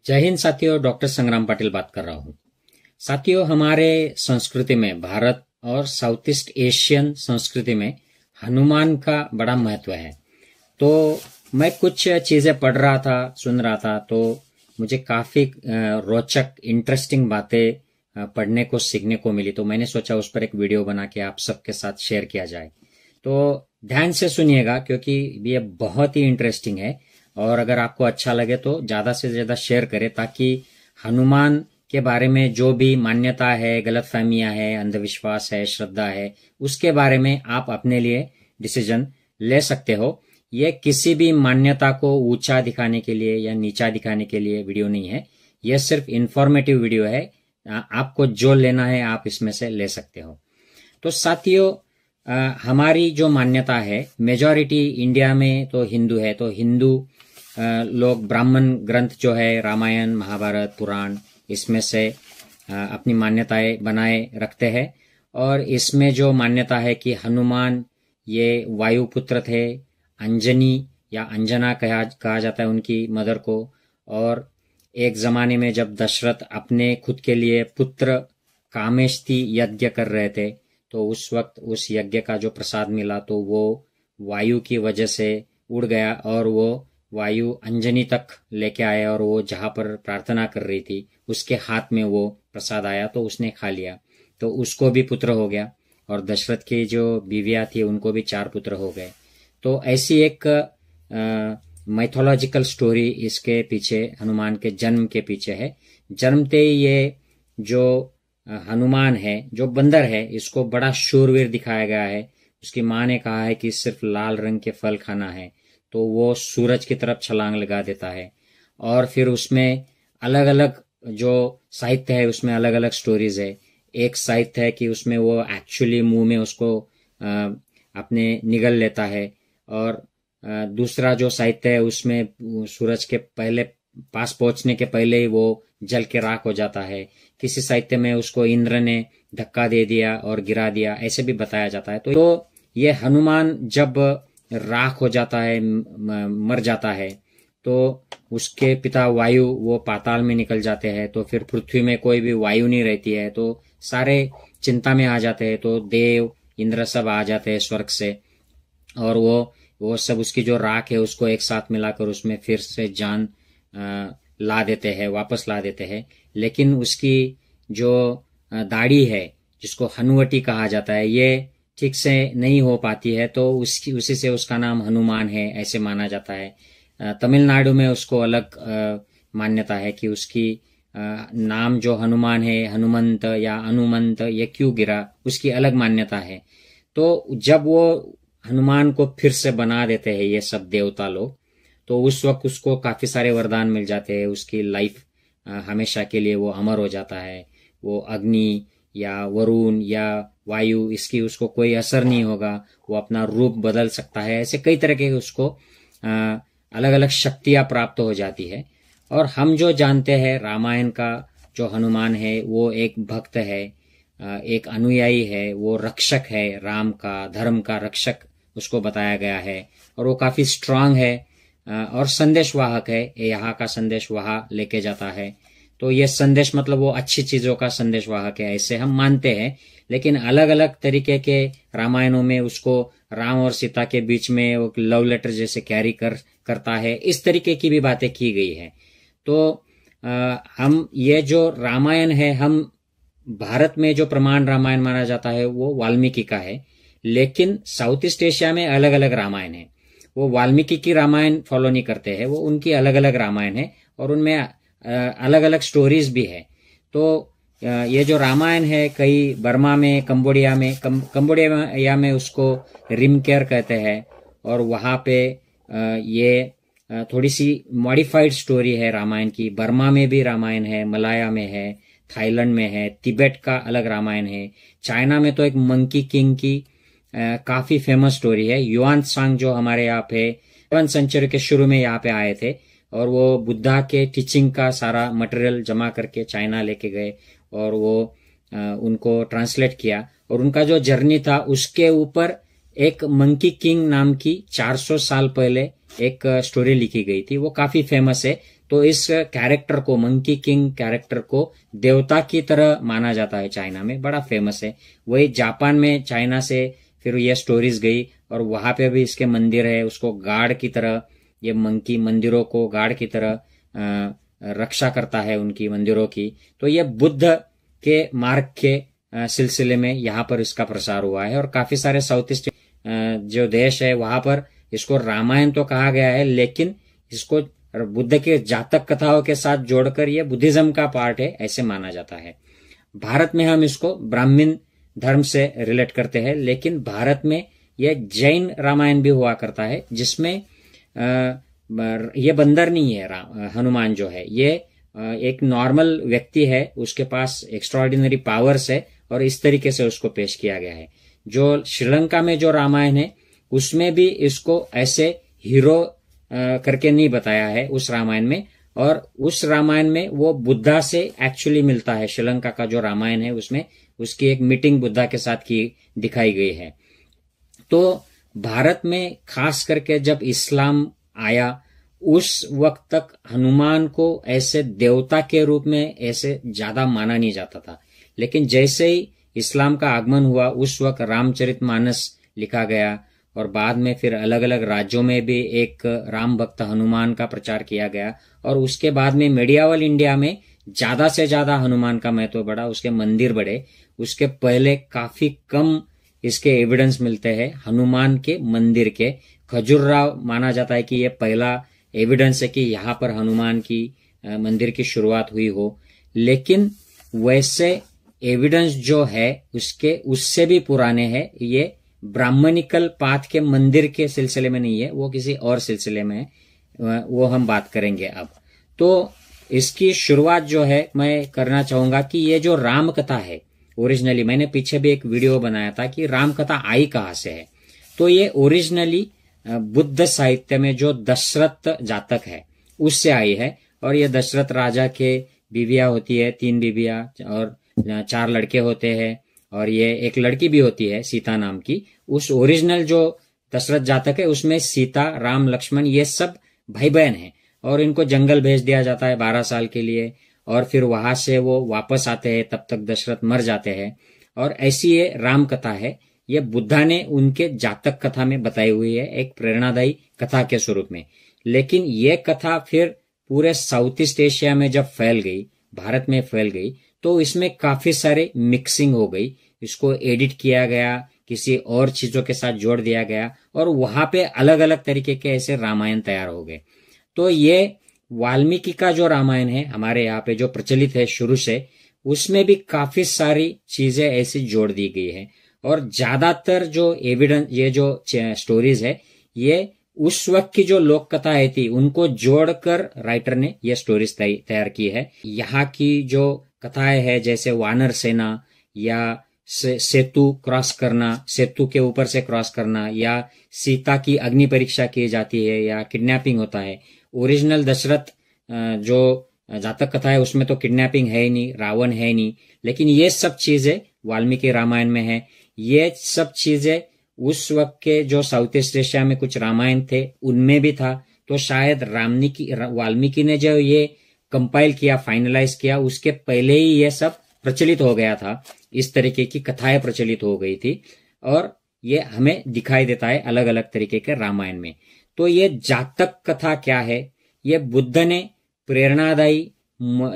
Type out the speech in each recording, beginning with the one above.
जय हिंद साथियों, डॉक्टर संग्राम पाटिल बात कर रहा हूं। साथियों, हमारे संस्कृति में, भारत और साउथ ईस्ट एशियन संस्कृति में हनुमान का बड़ा महत्व है। तो मैं कुछ चीजें पढ़ रहा था, सुन रहा था, तो मुझे काफी रोचक इंटरेस्टिंग बातें पढ़ने को, सीखने को मिली। तो मैंने सोचा उस पर एक वीडियो बना के आप सबके साथ शेयर किया जाए। तो ध्यान से सुनिएगा क्योंकि ये बहुत ही इंटरेस्टिंग है, और अगर आपको अच्छा लगे तो ज्यादा से ज्यादा शेयर करें, ताकि हनुमान के बारे में जो भी मान्यता है, गलतफहमियां है, अंधविश्वास है, श्रद्धा है, उसके बारे में आप अपने लिए डिसीजन ले सकते हो। ये किसी भी मान्यता को ऊंचा दिखाने के लिए या नीचा दिखाने के लिए वीडियो नहीं है। यह सिर्फ इंफॉर्मेटिव वीडियो है। आपको जो लेना है आप इसमें से ले सकते हो। तो साथियों, हमारी जो मान्यता है, मेजॉरिटी इंडिया में तो हिंदू है, तो हिंदू लोग ब्राह्मण ग्रंथ जो है रामायण, महाभारत, पुराण, इसमें से अपनी मान्यताएं बनाए रखते हैं। और इसमें जो मान्यता है कि हनुमान ये वायुपुत्र थे, अंजनी या अंजना कहा जाता है उनकी मदर को। और एक जमाने में जब दशरथ अपने खुद के लिए पुत्र कामेष्टि यज्ञ कर रहे थे, तो उस वक्त उस यज्ञ का जो प्रसाद मिला तो वो वायु की वजह से उड़ गया, और वो वायु अंजनी तक लेके आया, और वो जहां पर प्रार्थना कर रही थी उसके हाथ में वो प्रसाद आया, तो उसने खा लिया, तो उसको भी पुत्र हो गया। और दशरथ की जो बीवियां थी उनको भी 4 पुत्र हो गए। तो ऐसी एक माइथोलॉजिकल स्टोरी इसके पीछे, हनुमान के जन्म के पीछे है। जन्मते ही ये जो हनुमान है, जो बंदर है, इसको बड़ा शूरवीर दिखाया गया है। उसकी माँ ने कहा है कि सिर्फ लाल रंग के फल खाना है, तो वो सूरज की तरफ छलांग लगा देता है। और फिर उसमें अलग अलग जो साहित्य है, उसमें अलग अलग स्टोरीज है। एक साहित्य है कि उसमें वो एक्चुअली मुंह में उसको अपने निगल लेता है, और दूसरा जो साहित्य है उसमें सूरज के पहले पास पहुंचने के पहले ही वो जल के राख हो जाता है। किसी साहित्य में उसको इंद्र ने धक्का दे दिया और गिरा दिया, ऐसे भी बताया जाता है। तो ये हनुमान जब राख हो जाता है, मर जाता है, तो उसके पिता वायु वो पाताल में निकल जाते हैं। तो फिर पृथ्वी में कोई भी वायु नहीं रहती है, तो सारे चिंता में आ जाते हैं। तो देव, इंद्र सब आ जाते हैं स्वर्ग से, और वो सब उसकी जो राख है उसको एक साथ मिलाकर उसमें फिर से जान ला देते हैं, वापस ला देते हैं। लेकिन उसकी जो दाढ़ी है, जिसको हनुवटी कहा जाता है, ये ठीक से नहीं हो पाती है, तो उसी से उसका नाम हनुमान है, ऐसे माना जाता है। तमिलनाडु में उसको अलग मान्यता है कि उसकी नाम जो हनुमान है, हनुमंत या अनुमंत, ये क्यों गिरा, उसकी अलग मान्यता है। तो जब वो हनुमान को फिर से बना देते हैं ये सब देवता लोग, तो उस वक्त उसको काफी सारे वरदान मिल जाते हैं। उसकी लाइफ हमेशा के लिए वो अमर हो जाता है। वो अग्नि या वरुण या वायु, इसकी उसको कोई असर नहीं होगा, वो अपना रूप बदल सकता है। ऐसे कई तरह के उसको अलग अलग शक्तियां प्राप्त हो जाती है। और हम जो जानते हैं, रामायण का जो हनुमान है वो एक भक्त है, एक अनुयायी है, वो रक्षक है, राम का, धर्म का रक्षक उसको बताया गया है। और वो काफी स्ट्रांग है और संदेशवाहक है। यहाँ का संदेश वहां लेके जाता है। तो ये संदेश मतलब वो अच्छी चीजों का संदेशवाहक है, ऐसे हम मानते हैं। लेकिन अलग अलग तरीके के रामायणों में उसको राम और सीता के बीच में वो लव लेटर जैसे कैरी करता है, इस तरीके की भी बातें की गई है। तो हम ये जो रामायण है, हम भारत में जो प्रमाण रामायण माना जाता है वो वाल्मीकि का है। लेकिन साउथ ईस्ट एशिया में अलग अलग रामायण है। वो वाल्मीकि की रामायण फॉलो नहीं करते हैं, वो उनकी अलग अलग रामायण है, और उनमें अलग अलग स्टोरीज भी है। तो ये जो रामायण है, कई बर्मा में, कंबोडिया में उसको रिमकेयर कहते हैं, और वहां पे ये थोड़ी सी मॉडिफाइड स्टोरी है रामायण की। बर्मा में भी रामायण है, मलाया में है, थाईलैंड में है, तिब्बत का अलग रामायण है। चाइना में तो एक मंकी किंग की काफी फेमस स्टोरी है। युआन सांग जो हमारे यहाँ पे 7वीं सेंचुरी के शुरू में यहाँ पे आए थे, और वो बुद्धा के टीचिंग का सारा मटेरियल जमा करके चाइना लेके गए, और वो उनको ट्रांसलेट किया। और उनका जो जर्नी था उसके ऊपर एक मंकी किंग नाम की 400 साल पहले एक स्टोरी लिखी गई थी, वो काफी फेमस है। तो इस कैरेक्टर को, मंकी किंग कैरेक्टर को देवता की तरह माना जाता है, चाइना में बड़ा फेमस है। वही जापान में चाइना से फिर ये स्टोरीज गई और वहां पे भी इसके मंदिर है, उसको गार्ड की तरह, ये मंकी मंदिरों को गार्ड की तरह रक्षा करता है उनकी मंदिरों की। तो ये बुद्ध के मार्ग के सिलसिले में यहाँ पर इसका प्रसार हुआ है और काफी सारे साउथ ईस्ट जो देश है वहां पर इसको रामायण तो कहा गया है, लेकिन इसको बुद्ध के जातक कथाओं के साथ जोड़कर ये बुद्धिज्म का पार्ट है ऐसे माना जाता है। भारत में हम इसको ब्राह्मण धर्म से रिलेट करते हैं, लेकिन भारत में यह जैन रामायण भी हुआ करता है, जिसमें ये बंदर नहीं है, हनुमान जो है ये एक नॉर्मल व्यक्ति है, उसके पास एक्स्ट्राऑर्डिनरी पावर्स है और इस तरीके से उसको पेश किया गया है। जो श्रीलंका में जो रामायण है उसमें भी इसको ऐसे हीरो करके नहीं बताया है उस रामायण में, और उस रामायण में वो बुद्धा से एक्चुअली मिलता है। श्रीलंका का जो रामायण है उसमें उसकी एक मीटिंग बुद्धा के साथ की दिखाई गई है। तो भारत में खास करके जब इस्लाम आया उस वक्त तक हनुमान को ऐसे देवता के रूप में ऐसे ज्यादा माना नहीं जाता था, लेकिन जैसे ही इस्लाम का आगमन हुआ उस वक्त रामचरितमानस लिखा गया और बाद में फिर अलग अलग राज्यों में भी एक राम भक्त हनुमान का प्रचार किया गया और उसके बाद में मीडियावल इंडिया में ज्यादा से ज्यादा हनुमान का महत्व बढ़ा, उसके मंदिर बढ़े। उसके पहले काफी कम इसके एविडेंस मिलते हैं हनुमान के मंदिर के। खजुराहो माना जाता है कि यह पहला एविडेंस है कि यहाँ पर हनुमान की मंदिर की शुरुआत हुई हो, लेकिन वैसे एविडेंस जो है उससे भी पुराने हैं। ये ब्राह्मणिकल पाथ के मंदिर के सिलसिले में नहीं है, वो किसी और सिलसिले में है, वो हम बात करेंगे अब। तो इसकी शुरुआत जो है मैं करना चाहूंगा कि ये जो राम कथा है ओरिजिनली, मैंने पीछे भी एक वीडियो बनाया था कि राम कथा आई कहां से है। तो ये ओरिजिनली बुद्ध साहित्य में जो दशरथ जातक है उससे आई है, और ये दशरथ राजा के बीवियां होती है, 3 बीवियां और 4 लड़के होते हैं, और ये एक लड़की भी होती है सीता नाम की। उस ओरिजिनल जो दशरथ जातक है उसमें सीता, राम, लक्ष्मण ये सब भाई बहन हैं, और इनको जंगल भेज दिया जाता है 12 साल के लिए, और फिर वहां से वो वापस आते हैं, तब तक दशरथ मर जाते हैं। और ऐसी ये राम कथा है, ये बुद्धा ने उनके जातक कथा में बताई हुई है, एक प्रेरणादायी कथा के स्वरूप में। लेकिन ये कथा फिर पूरे साउथ ईस्ट एशिया में जब फैल गई, भारत में फैल गई, तो इसमें काफी सारे मिक्सिंग हो गई, इसको एडिट किया गया, किसी और चीजों के साथ जोड़ दिया गया, और वहां पे अलग अलग तरीके के ऐसे रामायण तैयार हो गए। तो ये वाल्मीकि का जो रामायण है हमारे यहाँ पे जो प्रचलित है शुरू से, उसमें भी काफी सारी चीजें ऐसी जोड़ दी गई है, और ज्यादातर जो एविडेंस, ये जो स्टोरीज है, ये उस वक्त की जो लोक कथाएं थी उनको जोड़कर राइटर ने ये स्टोरीज तैयार की है। यहाँ की जो कथाएं है जैसे वानर सेना या सेतु क्रॉस करना, सेतु के ऊपर से क्रॉस करना, या सीता की अग्नि परीक्षा की जाती है, या किडनैपिंग होता है। ओरिजिनल दशरथ जो जातक कथा है उसमें तो किडनैपिंग है ही नहीं, रावण है ही नहीं, लेकिन ये सब चीजें वाल्मीकि रामायण में है। ये सब चीजें उस वक्त के जो साउथ ईस्ट एशिया में कुछ रामायण थे उनमें भी था। तो शायद वाल्मीकि ने जो ये कंपाइल किया, फाइनलाइज किया, उसके पहले ही ये सब प्रचलित हो गया था, इस तरीके की कथाएं प्रचलित हो गई थी, और ये हमें दिखाई देता है अलग अलग तरीके के रामायण में। तो ये जातक कथा क्या है? ये बुद्ध ने प्रेरणादायी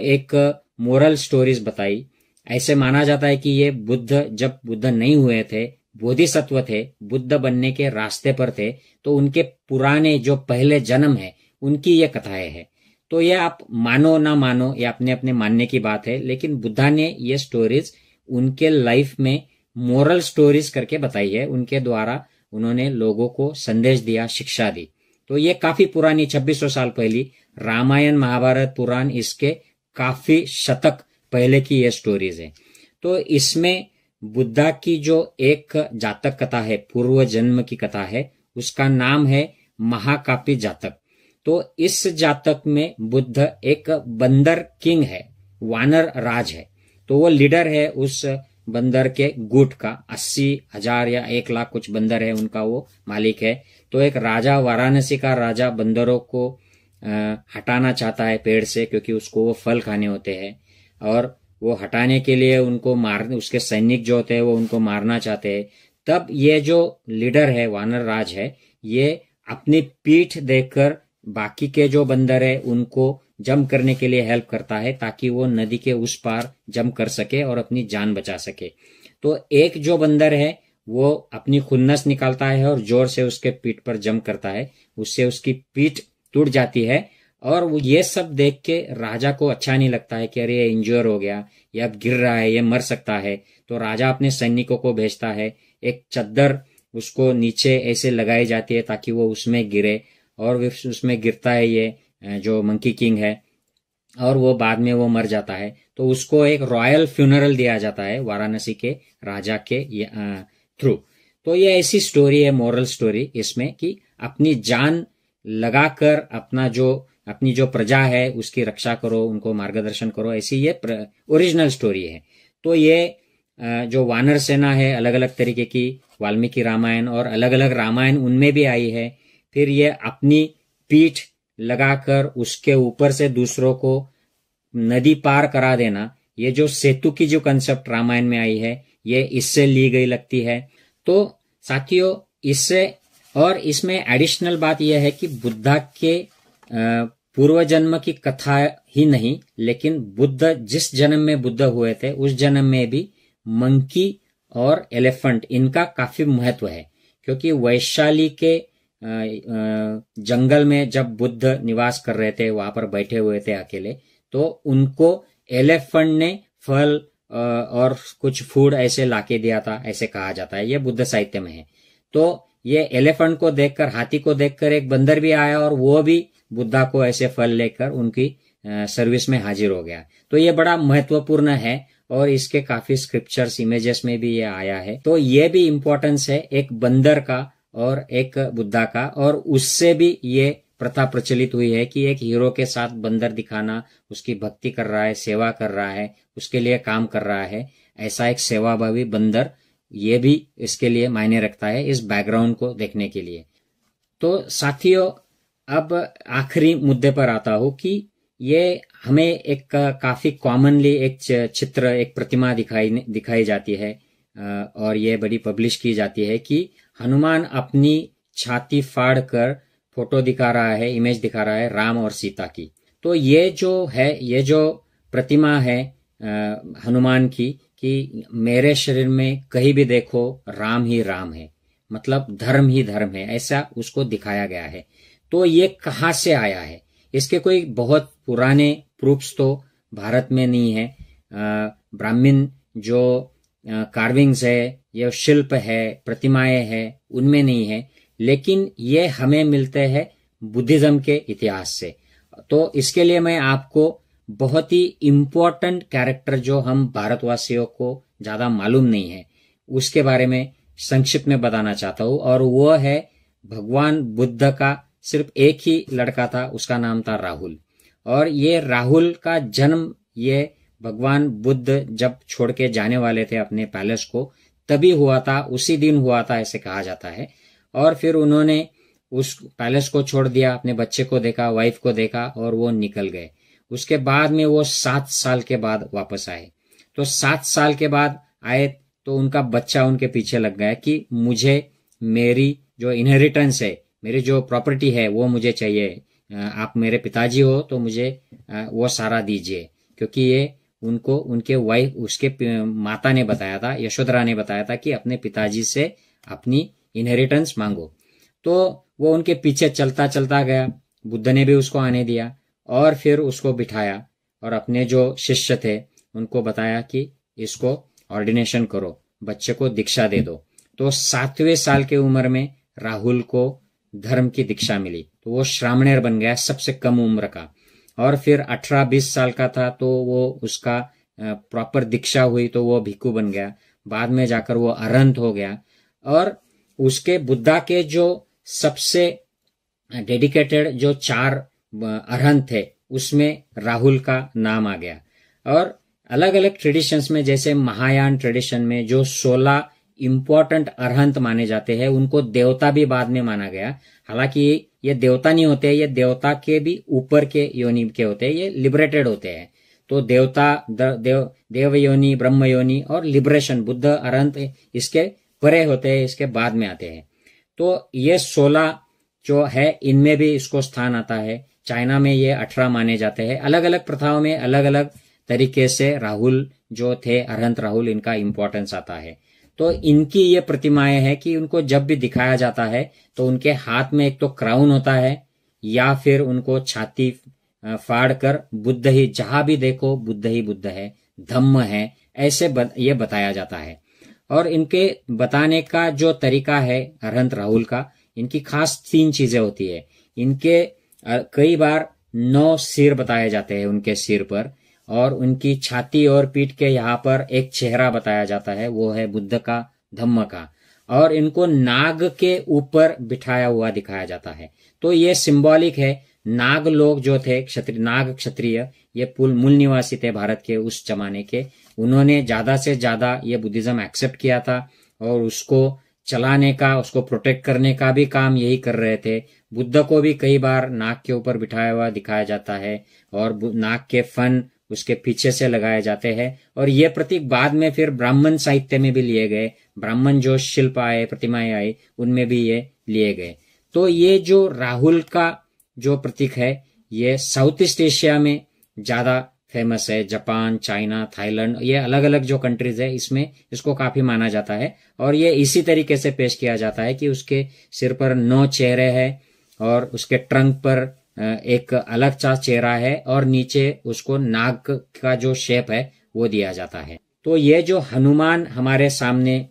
एक मोरल स्टोरीज बताई। ऐसे माना जाता है कि ये जब बुद्ध नहीं हुए थे, बोधिसत्व थे, बुद्ध बनने के रास्ते पर थे, तो उनके पुराने जो पहले जन्म है उनकी ये कथाएं है। तो ये आप मानो ना मानो, ये अपने अपने मानने की बात है, लेकिन बुद्धा ने ये स्टोरीज उनके लाइफ में मोरल स्टोरीज करके बताई है। उनके द्वारा उन्होंने लोगों को संदेश दिया, शिक्षा दी। तो ये काफी पुरानी 2600 साल पहली रामायण, महाभारत, पुराण, इसके काफी शतक पहले की ये स्टोरीज है। तो इसमें बुद्धा की जो एक जातक कथा है, पूर्व जन्म की कथा है, उसका नाम है महाकापी जातक। तो इस जातक में बुद्ध एक बंदर किंग है, वानर राज है। तो वो लीडर है उस बंदर के गुट का, 80,000 या 1 लाख कुछ बंदर है, उनका वो मालिक है। तो एक राजा, वाराणसी का राजा बंदरों को हटाना चाहता है पेड़ से, क्योंकि उसको वो फल खाने होते हैं, और वो हटाने के लिए उनको उसके सैनिक जो होते हैं वो उनको मारना चाहते हैं। तब ये जो लीडर है, वानर राज है, ये अपनी पीठ देखकर बाकी के जो बंदर है उनको जंप करने के लिए हेल्प करता है, ताकि वो नदी के उस पार जंप कर सके और अपनी जान बचा सके। तो एक जो बंदर है वो अपनी खुन्नस निकालता है और जोर से उसके पीठ पर जंप करता है, उससे उसकी पीठ टूट जाती है। और वो ये सब देख के राजा को अच्छा नहीं लगता है कि अरे ये इंज्योर हो गया, ये अब गिर रहा है, ये मर सकता है। तो राजा अपने सैनिकों को भेजता है, एक चद्दर उसको नीचे ऐसे लगाई जाती है ताकि वो उसमें गिरे, और उसमें गिरता है ये जो मंकी किंग है, और वो बाद में वो मर जाता है। तो उसको एक रॉयल फ्यूनरल दिया जाता है वाराणसी के राजा के थ्रू। तो ये ऐसी स्टोरी है, मोरल स्टोरी इसमें, कि अपनी जान लगाकर अपनी जो प्रजा है उसकी रक्षा करो, उनको मार्गदर्शन करो, ऐसी ये ओरिजिनल स्टोरी है। तो ये जो वानर सेना है, अलग अलग तरीके की वाल्मीकि रामायण और अलग अलग रामायण उनमें भी आई है। फिर ये अपनी पीठ लगाकर उसके ऊपर से दूसरों को नदी पार करा देना, ये जो सेतु की जो कंसेप्ट रामायण में आई है, ये इससे ली गई लगती है। तो साथियों, इससे और इसमें एडिशनल बात यह है कि बुद्धा के पूर्व जन्म की कथा ही नहीं, लेकिन बुद्ध जिस जन्म में बुद्ध हुए थे उस जन्म में भी मंकी और एलिफेंट इनका काफी महत्व है। क्योंकि वैशाली के जंगल में जब बुद्ध निवास कर रहे थे, वहां पर बैठे हुए थे अकेले, तो उनको एलिफेंट ने फल और कुछ फूड ऐसे लाके दिया था, ऐसे कहा जाता है, ये बुद्ध साहित्य में है। तो ये एलिफेंट को देखकर, हाथी को देखकर एक बंदर भी आया और वो भी बुद्धा को ऐसे फल लेकर उनकी सर्विस में हाजिर हो गया। तो ये बड़ा महत्वपूर्ण है और इसके काफी स्क्रिप्चर्स, इमेजेस में भी ये आया है। तो ये भी इंपॉर्टेंस है एक बंदर का और एक बुद्धा का, और उससे भी ये प्रथा प्रचलित हुई है कि एक हीरो के साथ बंदर दिखाना, उसकी भक्ति कर रहा है, सेवा कर रहा है, उसके लिए काम कर रहा है, ऐसा एक सेवाभावी बंदर, ये भी इसके लिए मायने रखता है, इस बैकग्राउंड को देखने के लिए। तो साथियों, अब आखिरी मुद्दे पर आता हूं कि ये हमें एक काफी कॉमनली एक चित्र, एक प्रतिमा दिखाई जाती है, और ये बड़ी पब्लिश की जाती है कि हनुमान अपनी छाती फाड़ कर फोटो दिखा रहा है, इमेज दिखा रहा है राम और सीता की। तो ये जो प्रतिमा है हनुमान की, कि मेरे शरीर में कहीं भी देखो राम ही राम है, मतलब धर्म ही धर्म है, ऐसा उसको दिखाया गया है। तो ये कहाँ से आया है? इसके कोई बहुत पुराने प्रूफ्स तो भारत में नहीं है। ब्राह्मण जो कार्विंग्स है, ये शिल्प है, प्रतिमाएं हैं, उनमें नहीं है, लेकिन ये हमें मिलते हैं बुद्धिज्म के इतिहास से। तो इसके लिए मैं आपको बहुत ही इम्पोर्टेंट कैरेक्टर जो हम भारतवासियों को ज्यादा मालूम नहीं है, उसके बारे में संक्षिप्त में बताना चाहता हूं, और वो है भगवान बुद्ध का सिर्फ एक ही लड़का था, उसका नाम था राहुल। और ये राहुल का जन्म ये भगवान बुद्ध जब छोड़ के जाने वाले थे अपने पैलेस को, तभी हुआ था, उसी दिन हुआ था, ऐसे कहा जाता है। और फिर उन्होंने उस पैलेस को छोड़ दिया, अपने बच्चे को देखा, वाइफ को देखा, और वो निकल गए। उसके बाद में वो 7 साल के बाद वापस आए। तो 7 साल के बाद आए तो उनका बच्चा उनके पीछे लग गया कि मुझे मेरी जो इनहेरिटेंस है, मेरी जो प्रॉपर्टी है, वो मुझे चाहिए, आप मेरे पिताजी हो तो मुझे वो सारा दीजिए। क्योंकि ये उनको उनके वाइफ, उसके माता ने बताया था, यशोधरा ने बताया था कि अपने पिताजी से अपनी इनहेरिटेंस मांगो। तो वो उनके पीछे चलता चलता गया, बुद्ध ने भी उसको आने दिया, और फिर उसको बिठाया और अपने जो शिष्य थे उनको बताया कि इसको ऑर्डिनेशन करो, बच्चे को दीक्षा दे दो। तो 7वें साल की उम्र में राहुल को धर्म की दीक्षा मिली, तो वो श्रामणेर बन गया, सबसे कम उम्र का। और फिर 18-20 साल का था तो वो उसका प्रॉपर दीक्षा हुई, तो वो भिक्खु बन गया। बाद में जाकर वो अरहंत हो गया। और उसके बुद्धा के जो सबसे डेडिकेटेड जो 4 अरहंत थे, उसमें राहुल का नाम आ गया। और अलग अलग ट्रेडिशंस में, जैसे महायान ट्रेडिशन में जो 16 इंपॉर्टेंट अरहंत माने जाते हैं, उनको देवता भी बाद में माना गया। हालांकि ये देवता नहीं होते, ये देवता के भी ऊपर के योनि के होते हैं, ये लिबरेटेड होते हैं। तो देवता, देव योनि, ब्रह्म योनि और लिबरेशन, बुद्ध, अरहंत इसके परे होते हैं, इसके बाद में आते हैं। तो ये 16 जो है इनमें भी इसको स्थान आता है। चाइना में ये 18 माने जाते हैं। अलग अलग प्रथाओं में अलग अलग तरीके से राहुल जो थे, अरहंत राहुल, इनका इंपॉर्टेंस आता है। तो इनकी ये प्रतिमाएं हैं कि उनको जब भी दिखाया जाता है तो उनके हाथ में एक तो क्राउन होता है, या फिर उनको छाती फाड़ कर बुद्ध ही, जहां भी देखो बुद्ध ही बुद्ध है, धम्म है, ऐसे ये बताया जाता है। और इनके बताने का जो तरीका है अरहंत राहुल का, इनकी खास 3 चीजें होती है। इनके कई बार 9 सिर बताए जाते हैं उनके सिर पर, और उनकी छाती और पीठ के यहाँ पर एक चेहरा बताया जाता है, वो है बुद्ध का, धम्म का। और इनको नाग के ऊपर बिठाया हुआ दिखाया जाता है। तो ये सिंबॉलिक है। नाग लोग जो थे, नाग क्षत्रिय, ये मूल निवासी थे भारत के उस जमाने के। उन्होंने ज्यादा से ज्यादा ये बुद्धिज्म एक्सेप्ट किया था और उसको चलाने का, उसको प्रोटेक्ट करने का भी काम यही कर रहे थे। बुद्ध को भी कई बार नाग के ऊपर बिठाया हुआ दिखाया जाता है और नाग के फन उसके पीछे से लगाए जाते हैं। और ये प्रतीक बाद में फिर ब्राह्मण साहित्य में भी लिए गए। ब्राह्मण जो शिल्प आए, प्रतिमाएं आई, उनमें भी ये लिए गए। तो ये जो राहुल का जो प्रतीक है, ये साउथ ईस्ट एशिया में ज्यादा फेमस है। जापान, चाइना, थाईलैंड, ये अलग अलग जो कंट्रीज है इसमें इसको काफी माना जाता है। और ये इसी तरीके से पेश किया जाता है कि उसके सिर पर 9 चेहरे हैं और उसके ट्रंक पर एक अलग सा चेहरा है और नीचे उसको नाग का जो शेप है वो दिया जाता है। तो ये जो हनुमान हमारे सामने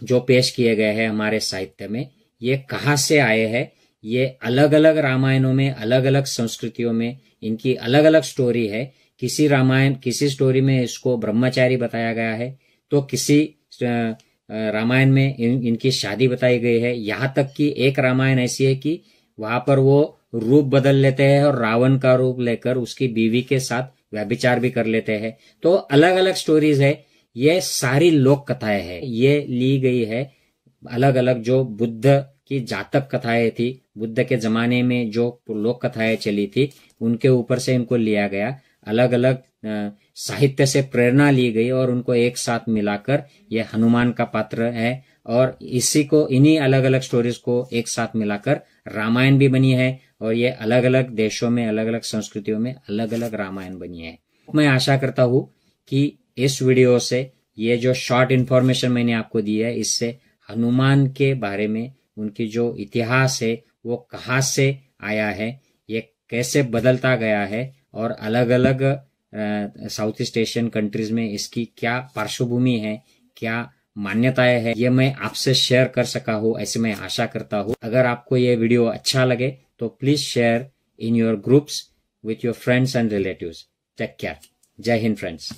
जो पेश किए गए हैं हमारे साहित्य में, ये कहाँ से आए हैं? ये अलग अलग रामायणों में, अलग अलग संस्कृतियों में इनकी अलग अलग स्टोरी है। किसी स्टोरी में इसको ब्रह्मचारी बताया गया है, तो किसी रामायण में इनकी शादी बताई गई है। यहाँ तक कि एक रामायण ऐसी है कि वहां पर वो रूप बदल लेते हैं और रावण का रूप लेकर उसकी बीवी के साथ व्यभिचार भी कर लेते हैं। तो अलग अलग स्टोरीज है। ये सारी लोक कथाएं हैं, ये ली गई है अलग अलग जो बुद्ध की जातक कथाएं थी, बुद्ध के जमाने में जो लोक कथाएं चली थी, उनके ऊपर से इनको लिया गया। अलग अलग साहित्य से प्रेरणा ली गई और उनको एक साथ मिलाकर ये हनुमान का पात्र है। और इसी को, इन्हीं अलग अलग स्टोरीज को एक साथ मिलाकर रामायण भी बनी है। और ये अलग अलग देशों में, अलग अलग संस्कृतियों में अलग अलग रामायण बनी है। मैं आशा करता हूं कि इस वीडियो से ये जो शॉर्ट इन्फॉर्मेशन मैंने आपको दी है, इससे हनुमान के बारे में, उनकी जो इतिहास है वो कहाँ से आया है, ये कैसे बदलता गया है और अलग अलग साउथ ईस्ट एशियन कंट्रीज में इसकी क्या पार्श्वभूमि है, क्या मान्यताएं है, ये मैं आपसे शेयर कर सका हूँ, ऐसे मैं आशा करता हूँ। अगर आपको ये वीडियो अच्छा लगे तो please share in your groups with your friends and relatives. Take care. जय हिंद फ्रेंड्स।